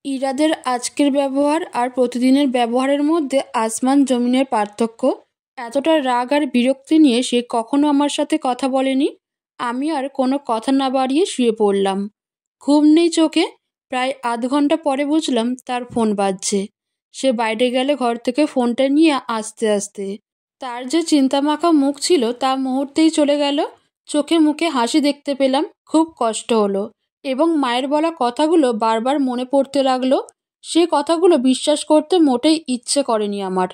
ইরাদের আজকের ব্যবহার আর প্রতিদিনের ব্যবহারের মধ্যে আসমান জমিনের পার্থক্য। এতটা রাগ আর বিরক্তি নিয়ে সে কখনো আমার সাথে কথা বলেনি। আমি আর কোনো কথা না বাড়িয়ে শুয়ে পড়লাম। ঘুম নেই চোখে। প্রায় আধ ঘন্টা পরে বুঝলাম তার ফোন বাজছে। সে বাইরে গেলে ঘর থেকে ফোনটা নিয়ে আসতে আসতে তার যে চিন্তামাখা মুখ ছিল তা মুহূর্তেই চলে গেল। চোখে মুখে হাসি দেখতে পেলাম। খুব কষ্ট হলো এবং মায়ের বলা কথাগুলো বারবার মনে পড়তে লাগলো। সে কথাগুলো বিশ্বাস করতে মোটেই ইচ্ছে করেনি আমার।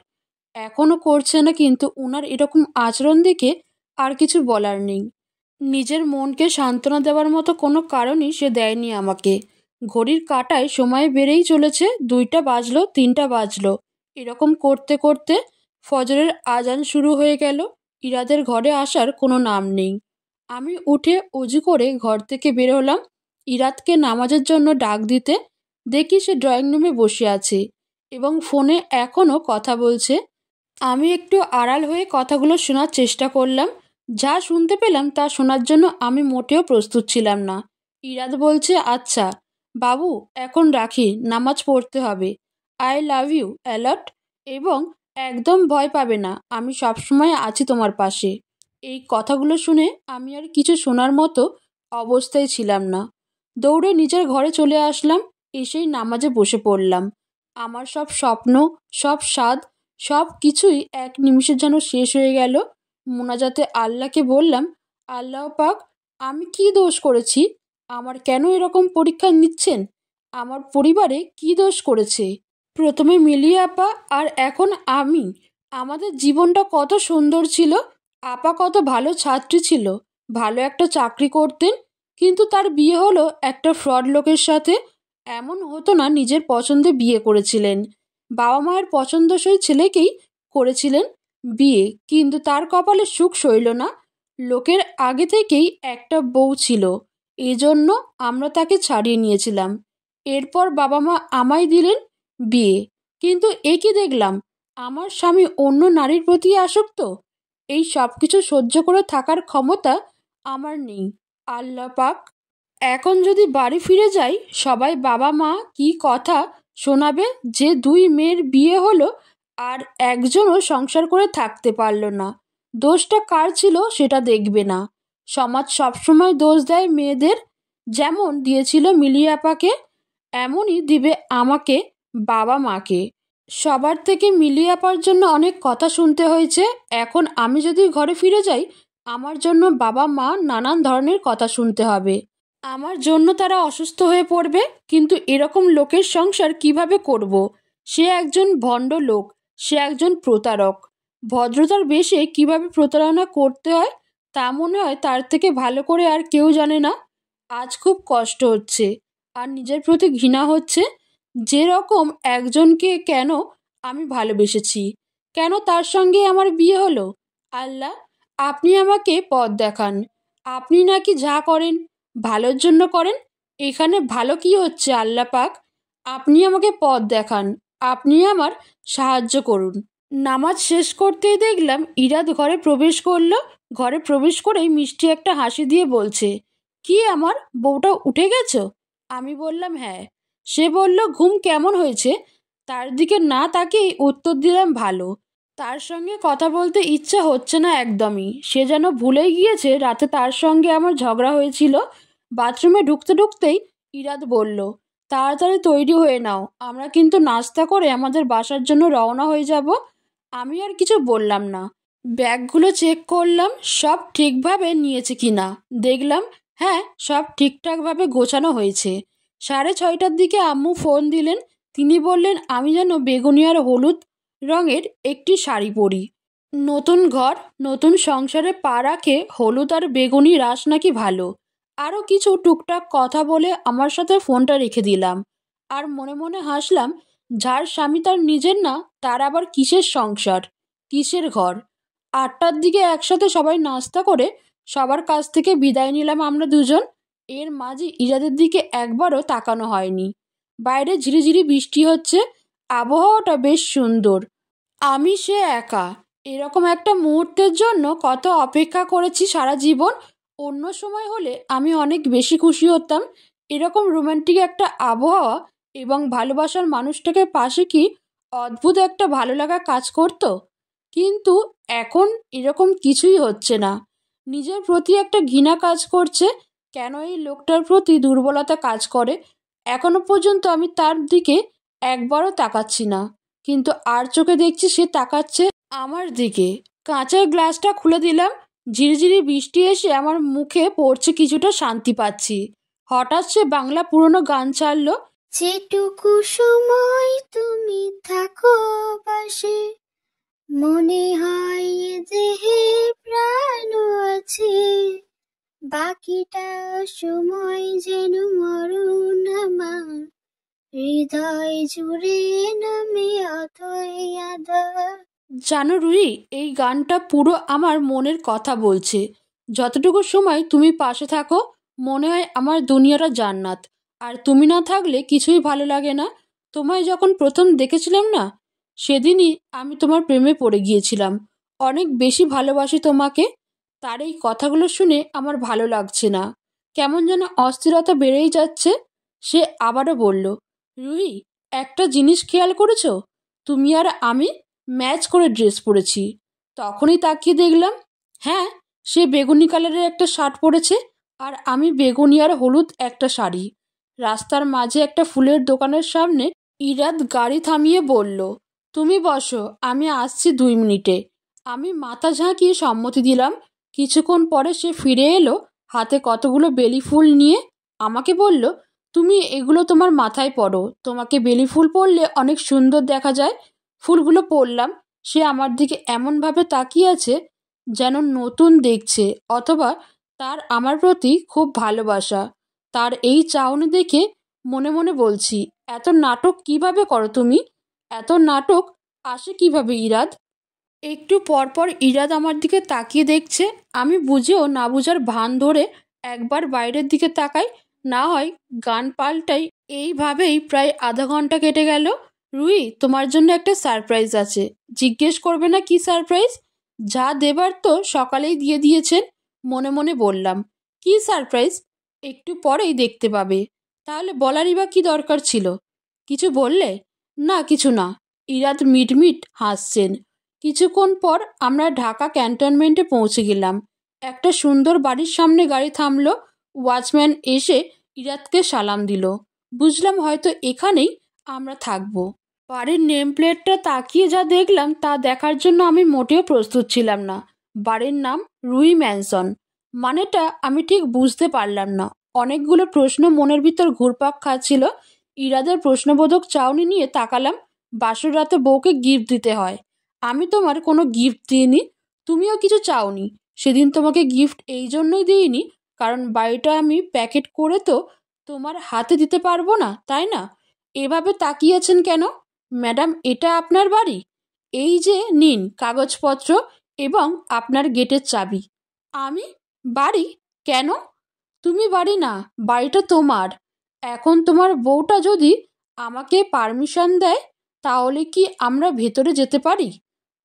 এখনো করছে না, কিন্তু উনার এরকম আচরণ দেখে আর কিছু বলার নেই। নিজের মনকে সান্ত্বনা দেওয়ার মতো কোনো কারণই সে দেয়নি আমাকে। ঘড়ির কাঁটায় সময় বেড়েই চলেছে। 2টা বাজলো, 3টা বাজলো, এরকম করতে করতে ফজরের আজান শুরু হয়ে গেল। ইরাদের ঘরে আসার কোনো নাম নেই। আমি উঠে অজু করে ঘর থেকে বের হলাম ইরাতকে নামাজের জন্য ডাক দিতে। দেখি সে ড্রয়িং রুমে বসে আছে এবং ফোনে এখনও কথা বলছে। আমি একটু আড়াল হয়ে কথাগুলো শোনার চেষ্টা করলাম। যা শুনতে পেলাম তা শোনার জন্য আমি মোটেও প্রস্তুত ছিলাম না। ইরাত বলছে, আচ্ছা বাবু, এখন রাখি, নামাজ পড়তে হবে। আই লাভ ইউ অ্যালট, এবং একদম ভয় পাবে না, আমি সবসময় আছি তোমার পাশে। এই কথাগুলো শুনে আমি আর কিছু শোনার মতো অবস্থায় ছিলাম না। দৌড়ে নিজের ঘরে চলে আসলাম। এসেই নামাজে বসে পড়লাম। আমার সব স্বপ্ন, সব স্বাদ, সব কিছুই এক নিমিষে যেন শেষ হয়ে গেল। মোনাজাতে আল্লাহকে বললাম, আল্লাহ পাক, আমি কি দোষ করেছি? আমার কেন এরকম পরীক্ষা নিচ্ছেন? আমার পরিবারে কি দোষ করেছে? প্রথমে মিলি আপা আর এখন আমি। আমাদের জীবনটা কত সুন্দর ছিল। আপা কত ভালো ছাত্রী ছিল, ভালো একটা চাকরি করতেন, কিন্তু তার বিয়ে হলো একটা ফ্রড লোকের সাথে। এমন হতো না, নিজের পছন্দে বিয়ে করেছিলেন, বাবা মায়ের পছন্দসই ছেলেকেই করেছিলেন বিয়ে, কিন্তু তার কপালে সুখ সইল না। লোকের আগে থেকেই একটা বউ ছিল, এজন্য আমরা তাকে ছাড়িয়ে নিয়েছিলাম। এরপর বাবা মা আমায় দিলেন বিয়ে, কিন্তু এ কি দেখলাম, আমার স্বামী অন্য নারীর প্রতি আসক্ত। এই সব কিছু সহ্য করে থাকার ক্ষমতা আমার নেই। আল্লাহ পাক, এখন যদি বাড়ি ফিরে যাই, সবাই বাবা মা কি কথা শোনাবে যে 2 মেয়ের বিয়ে হলো আর একজনও সংসার করে থাকতে পারলো না। দোষটা কার ছিল সেটা দেখবে না। সমাজ সবসময় দোষ দেয় মেয়েদের। যেমন দিয়েছিল মিলি আপাকে, এমনই দিবে আমাকে, বাবা মাকে। সবার থেকে মিলি আপার জন্য অনেক কথা শুনতে হয়েছে। এখন আমি যদি ঘরে ফিরে যাই, আমার জন্য বাবা মা নানান ধরনের কথা শুনতে হবে। আমার জন্য তারা অসুস্থ হয়ে পড়বে, কিন্তু এরকম লোকের সংসার কিভাবে করব? সে একজন ভণ্ড লোক, সে একজন প্রতারক। ভদ্রতার বেশে কিভাবে প্রতারণা করতে হয় তা মনে হয় তার থেকে ভালো করে আর কেউ জানে না। আজ খুব কষ্ট হচ্ছে আর নিজের প্রতি ঘৃণা হচ্ছে। যেরকম একজনকে কেন আমি ভালোবেসেছি, কেন তার সঙ্গে আমার বিয়ে হলো? আল্লাহ, আপনি আমাকে পথ দেখান। আপনি নাকি যা করেন ভালোর জন্য করেন। এখানে ভালো কি হচ্ছে আল্লাহ পাক? আপনি আমাকে পথ দেখান, আপনি আমার সাহায্য করুন। নামাজ শেষ করতেই দেখলাম ইরাদ ঘরে প্রবেশ করলো। ঘরে প্রবেশ করেই মিষ্টি একটা হাসি দিয়ে বলছে, কি আমার বউটা উঠে গেছো? আমি বললাম হ্যাঁ। সে বলল, ঘুম কেমন হয়েছে? তার দিকে না তাকিয়েই উত্তর দিলাম, ভালো। তার সঙ্গে কথা বলতে ইচ্ছা হচ্ছে না একদমই। সে যেন ভুলেই গিয়েছে রাতে তার সঙ্গে আমার ঝগড়া হয়েছিল। বাথরুমে ঢুকতে ঢুকতেই ইরাদ বলল, তাড়াতাড়ি তৈরি হয়ে নাও, আমরা কিন্তু নাস্তা করে আমাদের বাসার জন্য রওনা হয়ে যাব। আমি আর কিছু বললাম না। ব্যাগগুলো চেক করলাম সব ঠিকভাবে নিয়েছে কিনা। দেখলাম হ্যাঁ, সব ঠিকঠাকভাবে গোছানো হয়েছে। 6:30টার দিকে আম্মু ফোন দিলেন। তিনি বললেন আমি যেন বেগুনি আর হলুদ রঙের একটি শাড়ি পরি। নতুন ঘর, নতুন সংসারে পা রাখে হলুদ আর বেগুনি রাস নাকি ভালো। আরও কিছু টুকটাক কথা বলে আমার সাথে ফোনটা রেখে দিলাম। আর মনে মনে হাসলাম, যার স্বামী তার নিজের না, তার আবার কিসের সংসার, কিসের ঘর? 8টার দিকে একসাথে সবাই নাস্তা করে সবার কাছ থেকে বিদায় নিলাম আমরা দুজন। এর মাঝে ইরাদের দিকে একবারও তাকানো হয়নি। বাইরে ঝিরিঝিরি বৃষ্টি হচ্ছে, আবহাওয়াটা বেশ সুন্দর। আমি সে একা। এরকম একটা মুহূর্তের জন্য কত অপেক্ষা করেছি সারা জীবন। অন্য সময় হলে আমি অনেক বেশি খুশি হতাম। এরকম রোমান্টিক একটা আবহাওয়া এবং ভালোবাসার মানুষটাকে পাশে কি অদ্ভুত একটা ভালো লাগা কাজ করতো। কিন্তু এখন এরকম কিছুই হচ্ছে না। নিজের প্রতি একটা ঘৃণা কাজ করছে। কেন এই লোকটার প্রতি দুর্বলতা কাজ করে, এখনো পর্যন্ত আমি তার দিকে একবারও তাকাচ্ছি না, কিন্তু আর চোখে দেখছি সে তাকাচ্ছে আমার দিকে। কাঁচের গ্লাসটা খুলে দিলাম। ঝিরিঝিরি বৃষ্টি এসে আমার মুখে পড়ছে, কিছুটা শান্তি পাচ্ছি। হঠাৎ সে বাংলা পুরনো গান ছাড়লো। যেটুকু সময় তুমি থাকো পাশে, মনে হয় এ দেহে প্রাণ আছে, বাকিটা সময় যেন মরণ আমার, হৃদয় জুড়ে নামে অথই আধার। জানো রুহি, এই গানটা পুরো আমার মনের কথা বলছে। যতটুকু সময় তুমি পাশে থাকো মনে হয় আমার দুনিয়াটা জান্নাত, আর তুমি না থাকলে কিছুই ভালো লাগে না। তোমায় যখন প্রথম দেখেছিলাম না, সেদিনই আমি তোমার প্রেমে পড়ে গিয়েছিলাম। অনেক বেশি ভালোবাসি তোমাকে। তার এই কথাগুলো শুনে আমার ভালো লাগছে না, কেমন যেন অস্থিরতা বেড়েই যাচ্ছে। সে আবারও বলল, রুহি, একটা জিনিস খেয়াল করেছো? তুমি আর আমি ম্যাচ করে ড্রেস পরেছি। তখনই তাকিয়ে দেখলাম, হ্যাঁ, সে বেগুনি কালারের একটা শার্ট পরেছে আর আমি বেগুনি আর হলুদ একটা শাড়ি। রাস্তার মাঝে একটা ফুলের দোকানের সামনে ইরাদ গাড়ি থামিয়ে বলল, তুমি বসো, আমি আসছি 2 মিনিটে। আমি মাথা ঝাঁকিয়ে সম্মতি দিলাম। কিছুক্ষণ পরে সে ফিরে এলো হাতে কতগুলো বেলি ফুল নিয়ে। আমাকে বলল, তুমি এগুলো তোমার মাথায় পরো, তোমাকে বেলি ফুল পরলে অনেক সুন্দর দেখা যায়। ফুলগুলো পরলাম। সে আমার দিকে এমনভাবে তাকিয়ে আছে যেন নতুন দেখছে, অথবা তার আমার প্রতি খুব ভালোবাসা। তার এই চাহনি দেখে মনে মনে বলছি, এত নাটক কিভাবে করো তুমি? এত নাটক আসে কিভাবে ইরাদ? একটু পরপর ইরাদ আমার দিকে তাকিয়ে দেখছে। আমি বুঝেও না বুঝার ভান ধরে একবার বাইরের দিকে তাকাই, না হয় গান পাল্টাই। এইভাবেই প্রায় আধা ঘন্টা কেটে গেল। রুহি, তোমার জন্য একটা সারপ্রাইজ আছে। জিজ্ঞেস করবে না কি সারপ্রাইজ? যা দেবার তো সকালেই দিয়ে দিয়েছেন। মনে মনে বললাম, কি সারপ্রাইজ? একটু পরেই দেখতে পাবে। তাহলে বলারই বা কি দরকার ছিল? কিছু বললে? না, কিছু না। ইরাদ মিটমিট হাসছেন। কিছুক্ষণ পর আমরা ঢাকা ক্যান্টনমেন্টে পৌঁছে গেলাম। একটা সুন্দর বাড়ির সামনে গাড়ি থামলো। ওয়াচম্যান এসে ইরাদকে সালাম দিল। বুঝলাম হয়তো এখানেই আমরা থাকবো। বাড়ির নেম প্লেটটা তাকিয়ে যা দেখলাম তা দেখার জন্য আমি মোটেও প্রস্তুত ছিলাম না। বাড়ির নাম রুই ম্যানসন। মানেটা আমি ঠিক বুঝতে পারলাম না। অনেকগুলো প্রশ্ন মনের ভিতর ঘুরপাক খাচ্ছিল। ইরাদের প্রশ্নবোধক চাউনি নিয়ে তাকালাম। বাসর রাতে বউকে গিফট দিতে হয়। আমি তোমার কোনো গিফট দিইনি, তুমিও কিছু চাওনি। সেদিন তোমাকে গিফট এই জন্যই দিইনি কারণ বাড়িটা আমি প্যাকেট করে তো তোমার হাতে দিতে পারবো না, তাই না? এভাবে তাকিয়েছেন কেন? ম্যাডাম, এটা আপনার বাড়ি। এই যে নিন কাগজপত্র এবং আপনার গেটের চাবি। আমি? বাড়ি? কেন? তুমি বাড়ি না, বাড়িটা তোমার। এখন তোমার বউটা যদি আমাকে পারমিশন দেয় তাহলে কি আমরা ভেতরে যেতে পারি?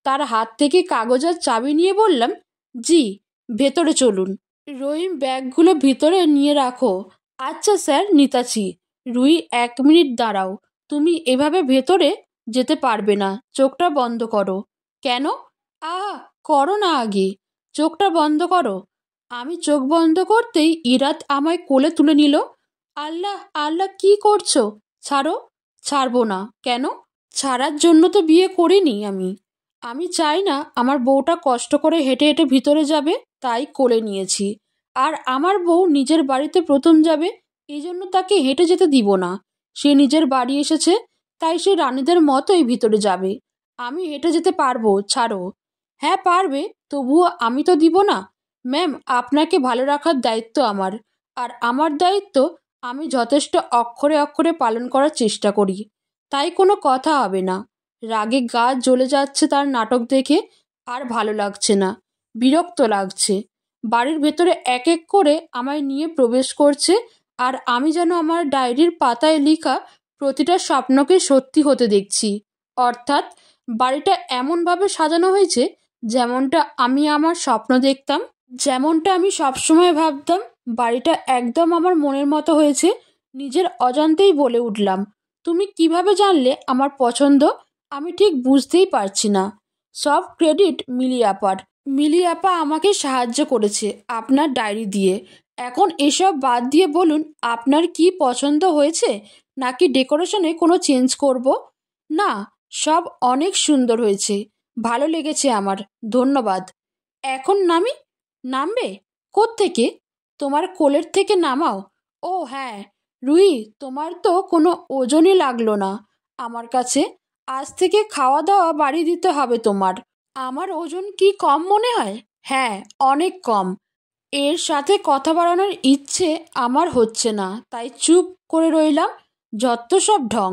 তার হাত থেকে কাগজ আর চাবি নিয়ে বললাম, জি, ভেতরে চলুন। রহিম, ব্যাগগুলো ভিতরে নিয়ে রাখো। আচ্ছা স্যার, নিতাছি। রুই, 1 মিনিট দাঁড়াও। তুমি এভাবে ভেতরে যেতে পারবে না। চোখটা বন্ধ করো। কেন? করো না আগে। চোখটা বন্ধ করো। আমি চোখ বন্ধ করতেই ইরাত আমায় কোলে তুলে নিল। আল্লাহ আল্লাহ, কি করছো? ছাড়ো। ছাড়বো না। কেন? ছাড়ার জন্য তো বিয়ে করিনি আমি। আমি চাই না আমার বউটা কষ্ট করে হেঁটে হেঁটে ভিতরে যাবে, তাই কোলে নিয়েছি। আর আমার বউ নিজের বাড়িতে প্রথম যাবে, এই জন্য তাকে হেঁটে যেতে দিব না। সে নিজের বাড়ি এসেছে, তাই সে রানীদের মতোই ভিতরে যাবে। আমি হেঁটে যেতে পারবো, ছাড়ো। হ্যাঁ পারবে, তবুও আমি তো দিব না। ম্যাম, আপনাকে ভালো রাখার দায়িত্ব আমার, আর আমার দায়িত্ব আমি যথেষ্ট অক্ষরে অক্ষরে পালন করার চেষ্টা করি। তাই কোনো কথা হবে না। রাগে গা জ্বলে যাচ্ছে তার নাটক দেখে। আর ভালো লাগছে না, বিরক্ত লাগছে। বাড়ির ভেতরে এক এক করে আমায় নিয়ে প্রবেশ করছে, আর আমি যেন আমার ডায়েরির পাতায় লেখা প্রতিটা স্বপ্নকে সত্যি হতে দেখছি। অর্থাৎ বাড়িটা এমনভাবে সাজানো হয়েছে যেমনটা আমি আমার স্বপ্ন দেখতাম, যেমনটা আমি সবসময় ভাবতাম। বাড়িটা একদম আমার মনের মতো হয়েছে। নিজের অজান্তেই বলে উঠলাম, তুমি কিভাবে জানলে আমার পছন্দ? আমি ঠিক বুঝতেই পারছি না। সব ক্রেডিট মিলি আপার। মিলি আপা আমাকে সাহায্য করেছে আপনার ডায়েরি দিয়ে। এখন এসব বাদ দিয়ে বলুন, আপনার কি পছন্দ হয়েছে, নাকি ডেকোরেশনে কোনো চেঞ্জ করব? না, সব অনেক সুন্দর হয়েছে, ভালো লেগেছে আমার, ধন্যবাদ। এখন নামি? নামবে? কোত্থেকে? তোমার কোলের থেকে নামাও। ও হ্যাঁ, রুহি, তোমার তো কোনো ওজনই লাগলো না আমার কাছে। আজ থেকে খাওয়া দাওয়া বাড়িয়ে দিতে হবে তোমার। আমার ওজন কি কম মনে হয়? হ্যাঁ, অনেক কম। এর সাথে কথা বাড়ানোর ইচ্ছে আমার হচ্ছে না, তাই চুপ করে রইলাম। যত সব ঢং।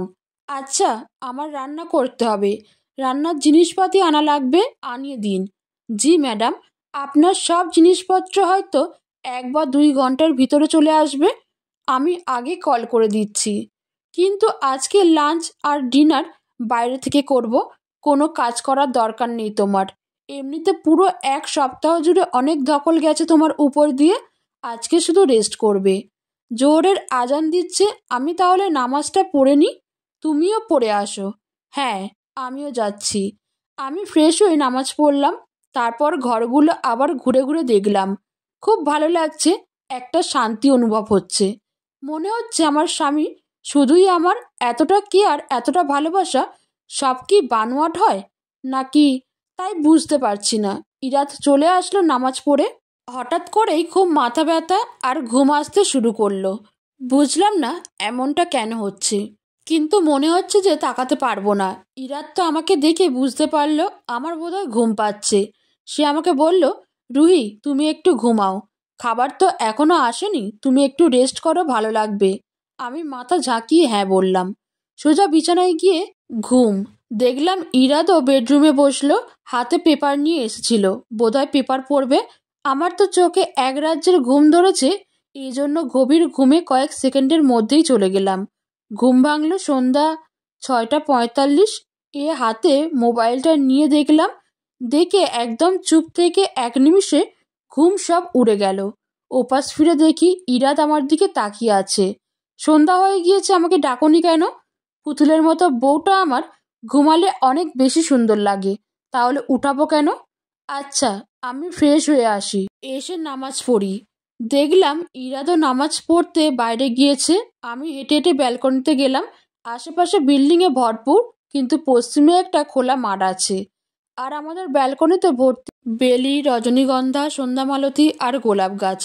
আচ্ছা, আমার রান্না করতে হবে, রান্নার জিনিসপাতি আনা লাগবে, আনিয়ে দিন। জি ম্যাডাম, আপনার সব জিনিসপত্র হয়তো 1 বা 2 ঘন্টার ভিতরে চলে আসবে। আমি আগে কল করে দিচ্ছি। কিন্তু আজকে লাঞ্চ আর ডিনার বাইরে থেকে করব, কোনো কাজ করার দরকার নেই তোমার। এমনিতে পুরো 1 সপ্তাহ জুড়ে অনেক ধকল গেছে তোমার উপর দিয়ে, আজকে শুধু রেস্ট করবে। জোহরের আজান দিচ্ছে, আমি তাহলে নামাজটা পড়ে নিই, তুমিও পড়ে আসো। হ্যাঁ, আমিও যাচ্ছি। আমি ফ্রেশ হয়ে নামাজ পড়লাম, তারপর ঘরগুলো আবার ঘুরে ঘুরে দেখলাম। খুব ভালো লাগছে, একটা শান্তি অনুভব হচ্ছে। মনে হচ্ছে আমার স্বামী শুধুই আমার, এতটা কেয়ার, এতটা ভালোবাসা সব কি বানোয়াট হয় নাকি, তাই বুঝতে পারছি না। ইরাত চলে আসলো নামাজ পড়ে। হঠাৎ করেই খুব মাথা ব্যথা আর ঘুম আসতে শুরু করলো। বুঝলাম না এমনটা কেন হচ্ছে, কিন্তু মনে হচ্ছে যে তাকাতে পারবো না। ইরাত তো আমাকে দেখে বুঝতে পারলো আমার বোধহয় ঘুম পাচ্ছে। সে আমাকে বলল, রুহি, তুমি একটু ঘুমাও, খাবার তো এখনো আসেনি, তুমি একটু রেস্ট করো, ভালো লাগবে। আমি মাথা ঝাঁকিয়ে হ্যাঁ বললাম। সোজা বিছানায় গিয়ে ঘুম। দেখলাম ইরাদও বেডরুমে বসলো, হাতে পেপার নিয়ে এসেছিল, বোধহয় পেপার পড়বে। আমার তো চোখে এক রাজ্যের ঘুম ধরেছে, এই জন্য গভীর ঘুমে কয়েক সেকেন্ডের মধ্যেই চলে গেলাম। ঘুম ভাঙল সন্ধ্যা 6:45। হাতে মোবাইলটা নিয়ে দেখলাম, দেখে একদম চুপ থেকে 1 নিমিষে ঘুম সব উড়ে গেল। ওপাশ ফিরে দেখি ইরাদ আমার দিকে তাকিয়ে আছে। সন্ধ্যা হয়ে গিয়েছে, আমাকে ডাকনি কেন? পুতুলের মতো বউটা আমার ঘুমালে অনেক বেশি সুন্দর লাগে, তাহলে উঠাবো কেন? আচ্ছা, আমি ফ্রেশ হয়ে আসি, এসে নামাজ পড়ি। দেখলাম ইরাদও নামাজ পড়তে বাইরে গিয়েছে। আমি হেঁটে হেঁটে ব্যালকনিতে গেলাম। আশেপাশে বিল্ডিংয়ে ভরপুর, কিন্তু পশ্চিমে একটা খোলা মাঠ আছে। আর আমাদের ব্যালকনিতে ভর্তি বেলি, রজনীগন্ধা, সন্ধ্যামালতী আর গোলাপ গাছ।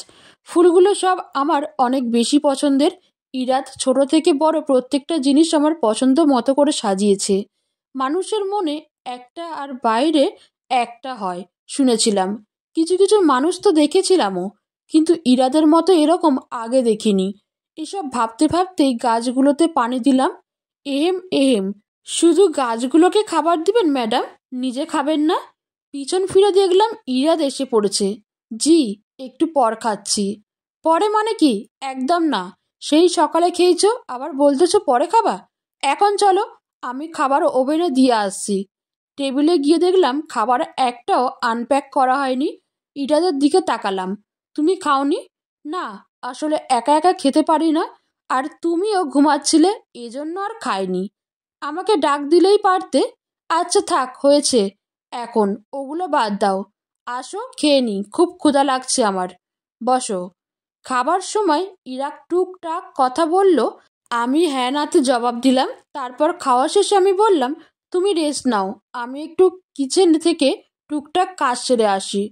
ফুলগুলো সব আমার অনেক বেশি পছন্দের। ইরাত ছোট থেকে বড় প্রত্যেকটা জিনিস আমার পছন্দ মতো করে সাজিয়েছে। মানুষের মনে একটা আর বাইরে একটা হয় শুনেছিলাম, কিছু কিছু মানুষ তো দেখেছিলামও, কিন্তু ইরাদের মতো এরকম আগে দেখিনি। এসব ভাবতে ভাবতেই গাছগুলোতে পানি দিলাম। এহেম এহেম, শুধু গাছগুলোকে খাবার দিবেন ম্যাডাম, নিজে খাবেন না? পিছন ফিরে দেখলাম ইরাদ এসে পড়েছে। জি, একটু পর খাচ্ছি। পরে মানে কি? একদম না, সেই সকালে খেয়েছো, আবার বলতেছো পরে খাবা। এখন চলো, আমি খাবার ওভেনে দিয়ে আসছি। টেবিলে গিয়ে দেখলাম খাবার একটাও আনপ্যাক করা হয়নি। ইরাদের দিকে তাকালাম। তুমি খাওনি? না, আসলে একা একা খেতে পারি না, আর তুমিও ঘুমাচ্ছিলে, এজন্য আর খাইনি। আমাকে ডাক দিলেই পারতে। আচ্ছা থাক, হয়েছে, এখন ওগুলো বাদ দাও, আসো খেয়ে নি, খুব ক্ষুধা লাগছে আমার। বসো। খাবার সময় ইরাক টুকটাক কথা বলল, আমি হ্যাঁ নাতে জবাব দিলাম। তারপর খাওয়া শেষে আমি বললাম, তুমি রেস্ট নাও, আমি একটু কিচেন থেকে টুকটাক কাজ সেরে আসি।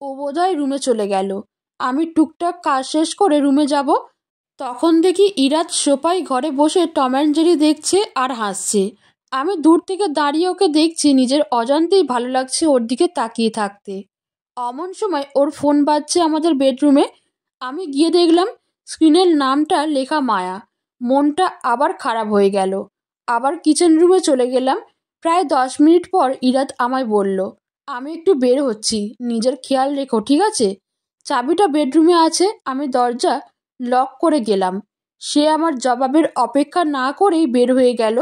ও বোধহয় রুমে চলে গেল। আমি টুকটাক কাজ শেষ করে রুমে যাব, তখন দেখি ইরাত সোফায় ঘরে বসে টম অ্যান্ড জেরি দেখছে আর হাসছে। আমি দূর থেকে দাঁড়িয়ে ওকে দেখছি, নিজের অজান্তেই ভালো লাগছে ওর দিকে তাকিয়ে থাকতে। অমন সময় ওর ফোন বাজছে আমাদের বেডরুমে। আমি গিয়ে দেখলাম স্ক্রিনের নামটা লেখা মায়া। মনটা আবার খারাপ হয়ে গেল। আবার কিচেন রুমে চলে গেলাম। প্রায় 10 মিনিট পর ইরাত আমায় বলল, আমি একটু বের হচ্ছি, নিজের খেয়াল রেখো, ঠিক আছে? চাবিটা বেডরুমে আছে। আমি দরজা লক করে গেলাম। সে আমার জবাবের অপেক্ষা না করেই বের হয়ে গেল।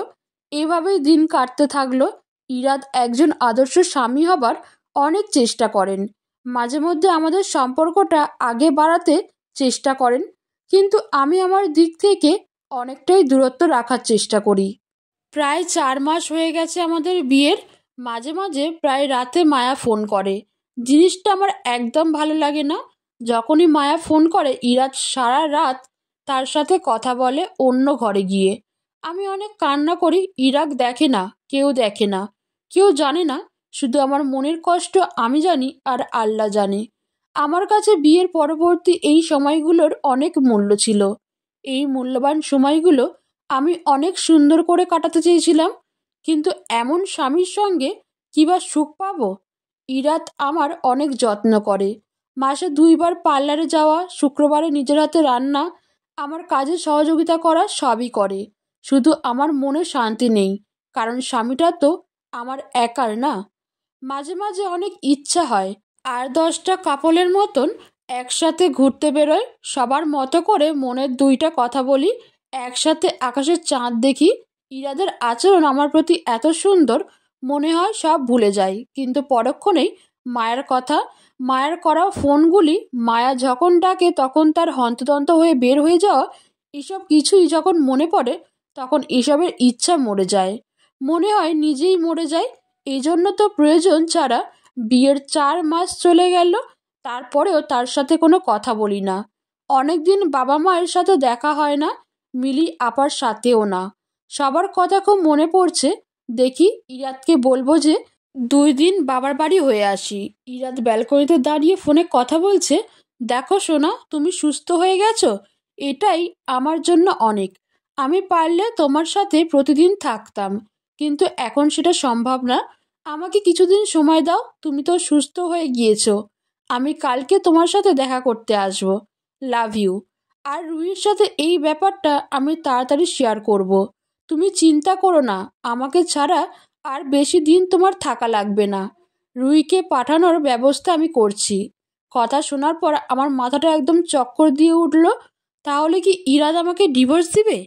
এভাবেই দিন কাটতে থাকলো। ইরাদ একজন আদর্শ স্বামী হবার অনেক চেষ্টা করেন, মাঝে মধ্যে আমাদের সম্পর্কটা আগে বাড়াতে চেষ্টা করেন, কিন্তু আমি আমার দিক থেকে অনেকটাই দূরত্ব রাখার চেষ্টা করি। প্রায় 4 মাস হয়ে গেছে আমাদের বিয়ের। মাঝে মাঝে প্রায় রাতে মায়া ফোন করে। জিনিসটা আমার একদম ভালো লাগে না। যখনই মায়া ফোন করে ইরাত সারা রাত তার সাথে কথা বলে অন্য ঘরে গিয়ে। আমি অনেক কান্না করি, ইরাক দেখে না, কেউ দেখে না, কেউ জানে না, শুধু আমার মনের কষ্ট আমি জানি আর আল্লাহ জানে। আমার কাছে বিয়ের পরবর্তী এই সময়গুলোর অনেক মূল্য ছিল। এই মূল্যবান সময়গুলো আমি অনেক সুন্দর করে কাটাতে চেয়েছিলাম, কিন্তু এমন স্বামীর সঙ্গে কি বা সুখ পাবো? ইরাত আমার অনেক যত্ন করে। মাসে 2বার পার্লারে যাওয়া, শুক্রবারে নিজের হাতে রান্না, আমার কাজে সহযোগিতা করা সবই করে। শুধু আমার মনে শান্তি নেই, কারণ স্বামীটা তো আমার একার না। মাঝে মাঝে অনেক ইচ্ছা হয় আর 10টা কাপলের মতন একসাথে ঘুরতে বেরোয়, সবার মতো করে মনের 2টা কথা বলি, একসাথে আকাশের চাঁদ দেখি। ইরাদের আচরণ আমার প্রতি এত সুন্দর, মনে হয় সব ভুলে যাই, কিন্তু পরক্ষণেই মায়ের কথা, মায়ের করা ফোনগুলি, মায়া যখন ডাকে তখন তার হন্তদন্ত হয়ে বের হয়ে যাওয়া, এসব কিছুই যখন মনে পড়ে তখন এসবের ইচ্ছা মরে যায়। মনে হয় নিজেই মরে যায়। এই জন্য তো প্রয়োজন ছাড়া বিয়ের 4 মাস চলে গেল, তারপরেও তার সাথে কোনো কথা বলি না। অনেক দিন বাবা মায়ের সাথে দেখা হয় না, মিলি আপার সাথেও না। সবার কথা খুব মনে পড়ছে। দেখি ইরাতকে বলবো যে 2 দিন বাবার বাড়ি হয়ে আসি। ইরাত ব্যালকনিতে দাঁড়িয়ে ফোনে কথা বলছে। দেখো সোনা, তুমি সুস্থ হয়ে গেছো, এটাই আমার জন্য অনেক। আমি পারলে তোমার সাথে প্রতিদিন থাকতাম, কিন্তু এখন সেটা সম্ভব না। আমাকে কিছুদিন সময় দাও, তুমি তো সুস্থ হয়ে গিয়েছো। আমি কালকে তোমার সাথে দেখা করতে আসবো। Love you. আর রুহির সাথে এই ব্যাপারটা আমি তাড়াতাড়ি শেয়ার করব। তুমি চিন্তা করো না, আমাকে ছাড়া আর বেশি দিন তোমার থাকা লাগবে না। রুহিকে পাঠানোর ব্যবস্থা আমি করছি। কথা শোনার পর আমার মাথাটা একদম চক্কর দিয়ে উঠল। তাহলে কি ইরাদ আমাকে ডিভোর্স দিবে?